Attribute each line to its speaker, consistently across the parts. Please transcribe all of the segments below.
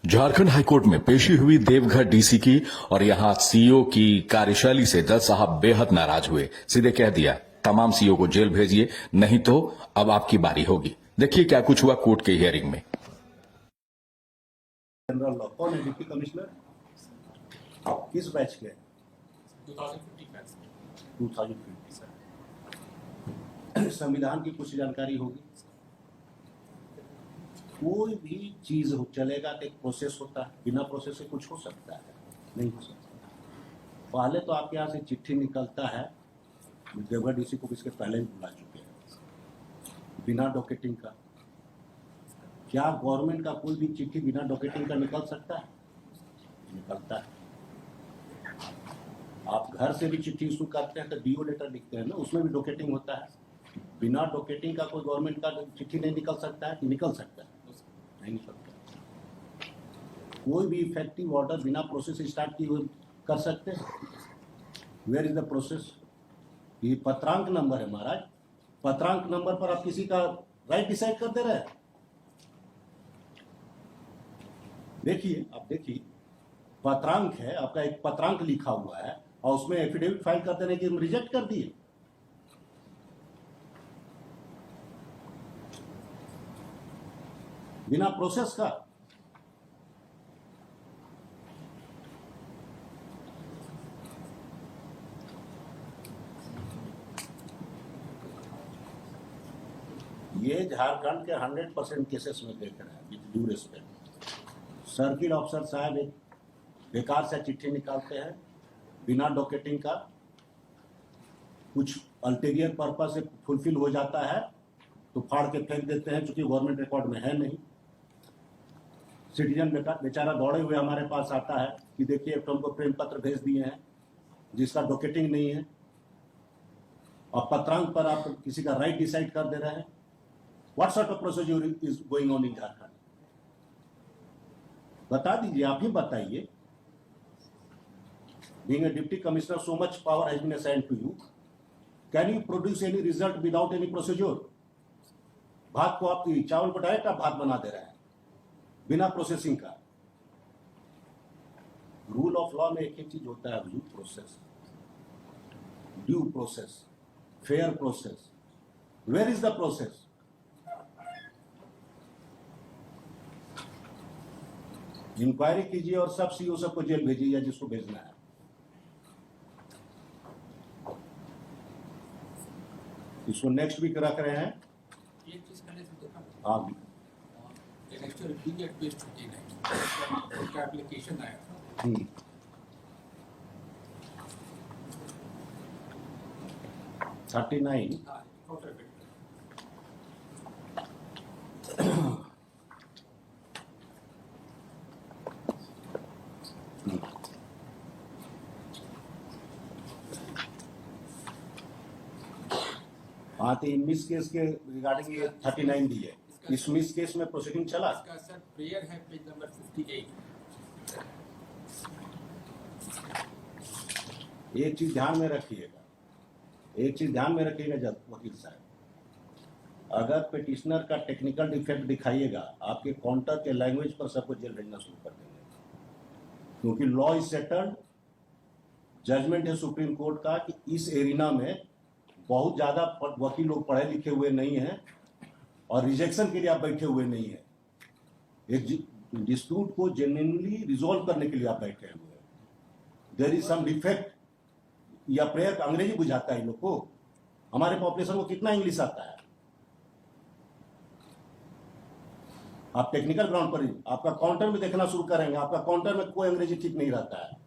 Speaker 1: Jharkhand high court में पेशी हुई देवघर डीसी की और यहां सीईओ की कार्यशैली से जज साहब बेहद नाराज हुए। सीधे कह दिया तमाम सीईओ को जेल भेजिए, नहीं तो अब आपकी बारी होगी। देखिए क्या कुछ हुआ कोर्ट के हियरिंग में।
Speaker 2: जनरल लॉ कौन है डिप्टी कमिश्नर? आप किस बैच के?
Speaker 3: 2050 बैच।
Speaker 2: 2050 सर। संविधान की कुछ जानकारी होगी। कोई भी चीज चलेगा तो एक प्रोसेस होता है, बिना प्रोसेस से कुछ हो सकता है? नहीं हो सकता। पहले तो आपके यहाँ से चिट्ठी निकलता है, देवघर डीसी को इसके पहले ही बुला चुके हैं, बिना डॉकेटिंग का। क्या गवर्नमेंट का कोई भी चिट्ठी बिना डॉकेटिंग का निकल सकता है? निकलता है। आप घर से भी चिट्ठी इशू करते हैं तो डीओ लेटर लिखते हैं ना, उसमें भी डॉकेटिंग होता है। बिना डॉकेटिंग का कोई गवर्नमेंट का चिट्ठी नहीं निकल सकता है? निकल सकता है? नहीं निकलता। कोई भी इफेक्टिव ऑर्डर बिना प्रोसेस स्टार्ट किए हुए कर सकते हैं? Where is the process? ये पत्रांक नंबर है महाराज। पत्रांक नंबर पर आप किसी का राइट डिसाइड कर दे रहे हैं। देखिए, आप देखिए, पत्रांक है आपका, एक पत्रांक लिखा हुआ है और उसमें एफिडेविट फाइल कर देने की रिजेक्ट कर दिए। बिना प्रोसेस का। ये झारखंड के 100% केसेस में देख रहे हैं, with due respect. Circle officer साहब एक बेकार से चिट्ठी निकालते हैं बिना डॉकेटिंग का, कुछ अल्टीरियर पर्पस से फुलफिल हो जाता है तो फाड़ के फेंक देते हैं, चूंकि गवर्नमेंट रिकॉर्ड में है नहीं। सिटीजन बेचारा दौड़े हुए हमारे पास आता है कि देखिए तो हमको प्रेम पत्र भेज दिए हैं जिसका डॉकेटिंग नहीं है, और पत्रांक पर आप किसी का राइट डिसाइड कर दे रहे हैं। What sort of procedure is going on in Jharkhand? बता दीजिए, आप ही बताइए। Being a deputy commissioner, so much power has been assigned to you. Can you produce any result without any procedure? भात को आप, चावल को डायरेक्ट आप भात बना दे रहे हैं बिना प्रोसेसिंग का। रूल ऑफ लॉ में एक ही चीज होता है, due process, due process, fair process. Where is the process? Inquiry कीजिए और सब सीईओ सबको जेल भेजिए जिसको भेजना है। इसको नेक्स्ट वीक रख रहे हैं।
Speaker 3: ये चीज करने से देखा
Speaker 2: हाँ,
Speaker 3: नेक्स्ट वीक एट पेज 29 का एप्लीकेशन आया था।
Speaker 2: 39।
Speaker 3: हाँ, काउंटर पे
Speaker 2: हाँ, तो मिस केस के रिगार्डिंग ये 39 दी है। इस मिस केस में प्रोसीडिंग चला।
Speaker 3: इसका सर प्रेयर है पेज नंबर 58।
Speaker 2: एक चीज ध्यान में रखिएगा, एक चीज ध्यान में रखिएगा जब वकील साहब, अगर पिटिशनर का टेक्निकल डिफेक्ट दिखाइएगा, आपके काउंटर के लैंग्वेज पर सबको जेल भेजना शुरू कर देंगे। क्योंकि लॉ इज सेटल्ड, जजमेंट है सुप्रीम कोर्ट का कि इस एरिना में बहुत ज्यादा वकील लोग पढ़े लिखे हुए नहीं हैं और रिजेक्शन के लिए आप बैठे हुए नहीं हैं। एक डिस्प्यूट को जेन्युइनली रिजोल्व करने के लिए आप बैठे हुए हैं। There is some defect. या प्रेयर अंग्रेजी बुझाता है इन लोग को? हमारे पॉपुलेशन को कितना इंग्लिश आता है? आप टेक्निकल ग्राउंड पर ही आपका काउंटर में देखना शुरू करेंगे, आपका काउंटर में कोई अंग्रेजी ठीक नहीं रहता है।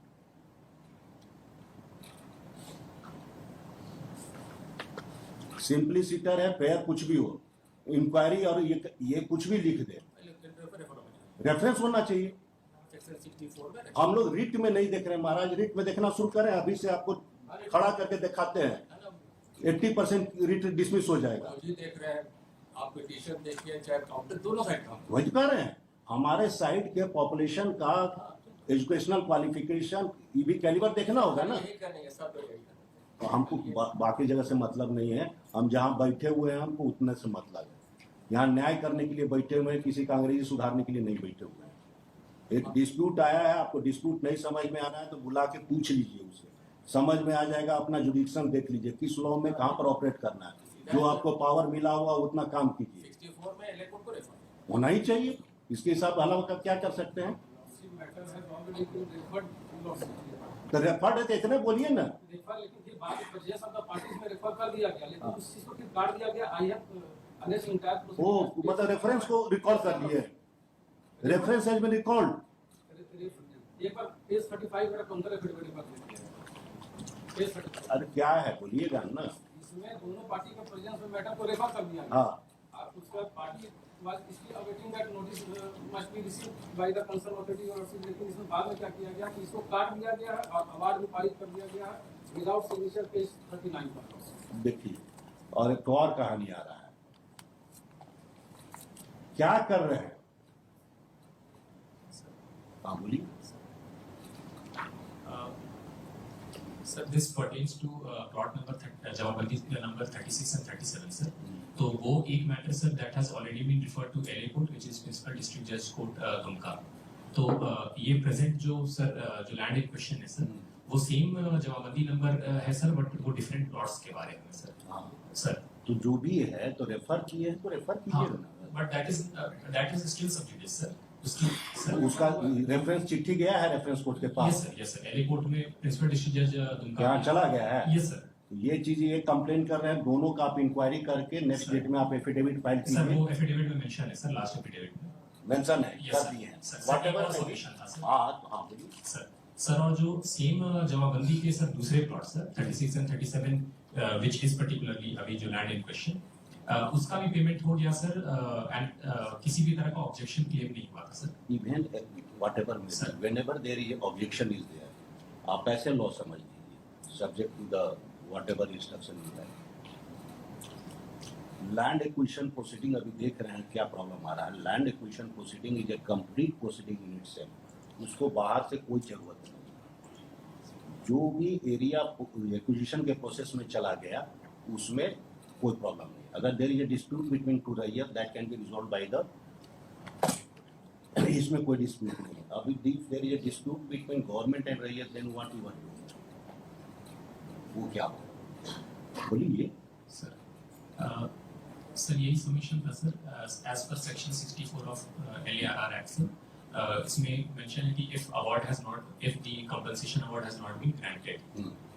Speaker 2: सिंपलिसिटर है, प्रेयर कुछ भी हो, इंक्वायरी और ये कुछ भी लिख दे, रेफरेंस होना चाहिए। हम लोग रिट में नहीं देख रहे हैं महाराज, रिट में देखना शुरू करें, अभी से आपको खड़ा करके दिखाते हैं, 80% रिट डिसमिस हो जाएगा।
Speaker 3: देख रहे हैं आप, पिटीशन देखिए चाहे काउंटर, दोनों साइड का
Speaker 2: वही कह रहे हैं। हमारे साइड के पॉपुलेशन का एजुकेशनल क्वालिफिकेशन ये भी कैलिबर देखना होगा ना। तो हमको बाकी जगह से मतलब नहीं है, हम जहाँ बैठे हुए हैं हमको उतने से मतलब है। यहाँ न्याय करने के लिए बैठे हुए हैं, किसी का अंग्रेजी सुधारने के लिए नहीं बैठे हुए हैं। एक डिस्प्यूट आया है, आपको डिस्प्यूट नहीं समझ में आ रहा है तो बुला के पूछ लीजिए उससे, समझ में आ जाएगा। अपना जुडिक्शन देख लीजिए किस लॉ में कहाँ पर ऑपरेट करना है, जो आपको पावर मिला हुआ उतना काम कीजिए।
Speaker 3: 64 में एलेक्ट को रेफर
Speaker 2: होना ही चाहिए, इसके हिसाब अलावा क्या कर सकते हैं।
Speaker 3: मैटर है ऑलरेडी रेफर्ड
Speaker 2: तो रेफर्ड है तो इतने बोलिए ना।
Speaker 3: रेफर, लेकिन फिर बाद में परचेज ऑफ द पार्टीज में रेफर कर दिया गया, लेकिन उस चीज को फिर काट दिया गया। आई हैव अनेक्स इंटायर
Speaker 2: वो मतलब रेफरेंस को रिकॉल कर लिए, रेफरेंस हैज बीन रिकॉल्ड।
Speaker 3: एक बार पेज 35 मेरा काउंटर एफिडेविट पर पेज 35
Speaker 2: अरे क्या है बोलिएगा ना।
Speaker 3: इसमें दोनों पार्टी के प्रेजेंस में मैटर को रेफर कर दिया गया।
Speaker 2: हाँ,
Speaker 3: और उसका party was still awaiting that notice must be received by the concerned authority or लेकिन इसमें बाद में क्या किया गया कि इसको काट दिया गया है और अवार्ड भी पारित कर दिया गया है विदाउट सिग्नेचर पेज 39 पर।
Speaker 2: देखिए और एक और कहानी आ रहा है, क्या कर रहे हैं। हाँ बोलिए।
Speaker 4: Sir, this pertains to plot number jamabandi number 36 and 37 sir. तो वो एक matter sir that has already been referred to LA court which is principal district जज कोर्ट दुमका। तो ये प्रेजेंट जो सर जो लैंड इन क्वेश्चन है सर वो सेम जमाबंदी नंबर है सर, बट वो डिफरेंट प्लॉट्स के बारे में सर।
Speaker 2: हाँ
Speaker 4: सर
Speaker 2: तो जो भी है तो रेफर किए हैं तो रेफर कीजिए ना।
Speaker 4: But that is still subject sir. उसकी सर
Speaker 2: उसका रेफरेंस चिट्ठी गया है रेफरेंस कोर्ट के पास,
Speaker 4: यस सर एलए कोर्ट में प्रिंसिपल डिस्ट्रिक्ट जज दुमका
Speaker 2: यहाँ चला गया है।
Speaker 4: Yes sir.
Speaker 2: तो ये चीज ये कंप्लेन कर रहे हैं, दोनों का आप इंक्वायरी करके नेक्स्ट डेट में आप एफिडेविट फाइल
Speaker 4: सर
Speaker 2: कीजिए।
Speaker 4: वो एफिडेविट में मेंशन है सर, लास्ट एफिडेविट में
Speaker 2: मेंशन है,
Speaker 4: Yes,
Speaker 2: कर
Speaker 4: sir.
Speaker 2: दिए हैं।
Speaker 4: Sir,
Speaker 2: Whatever
Speaker 4: second
Speaker 2: may be।
Speaker 4: submission था, sir.
Speaker 2: हाँ बोलिए।
Speaker 4: सर और जो सेम जमाबंदी के सर दूसरे plot sir 36 and 37 which is particularly अभी जो लैंड इन क्वेश्चन उसका भी पेमेंट हो गया सर एंड किसी भी तरह का ऑब्जेक्शन क्लेम नहीं हुआ था sir.
Speaker 2: Even whatever may
Speaker 4: Sir.
Speaker 2: be, whenever there is objection is there, आप ऐसे लॉ समझ लीजिए subject to the whatever instruction you have। Land acquisition proceeding अभी देख रहे हैं क्या प्रॉब्लम आ रहा है। Land acquisition proceeding is a complete proceeding in itself, उसको बाहर से कोई जरूरत नहीं। जो भी एरिया एक्विजिशन के प्रोसेस में चला गया उसमें कोई प्रॉब्लम नहीं। अगर there is a dispute between two रैयत that can be resolve by the, इसमें कोई डिस्प्यूट नहीं है। अभी there is a dispute between government and रैयत, देन व्हाट यू वांट, वो क्या हो बोलिए।
Speaker 4: सर सर यही सबमिशन था sir as per section 64 of LARR act sir. इसमें मेंशन है कि if award has not if the compensation award has not been granted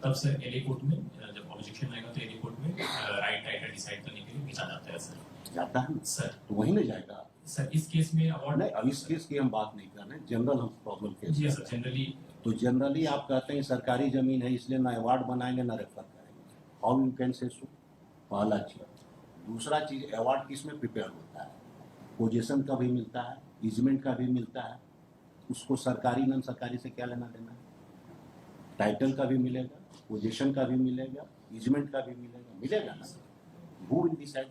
Speaker 4: तब सर एलए कोर्ट में जब ऑब्जेक्शन आएगा तो एलए कोर्ट में राइट टाइटल डिसाइड करने के लिए भेजा जाता है सर।
Speaker 2: जाता है
Speaker 4: सर
Speaker 2: तो वहीं नहीं जाएगा।
Speaker 4: सर इस केस में अवार्ड
Speaker 2: नहीं, अब इस केस की हम बात नहीं कर रहे हैं, जनरल हम प्रॉब्लम केस
Speaker 4: जी
Speaker 2: कर
Speaker 4: सर
Speaker 2: रहे हैं।
Speaker 4: जनरली
Speaker 2: तो जनरली आप कहते हैं सरकारी जमीन है इसलिए ना अवार्ड बनाएंगे ना रेफर करेंगे। हाउ यू कैन से सो, पहला चीज। दूसरा चीज, अवार्ड किस में प्रिपेयर होता है, पोजीशन का भी मिलता है, इजमेंट का भी मिलता है। उसको सरकारी नॉन सरकारी से क्या लेना देना है। टाइटल का भी मिलेगा, पोजीशन का भी मिलेगा, इजमेंट का भी मिलेगा ना। Who will decide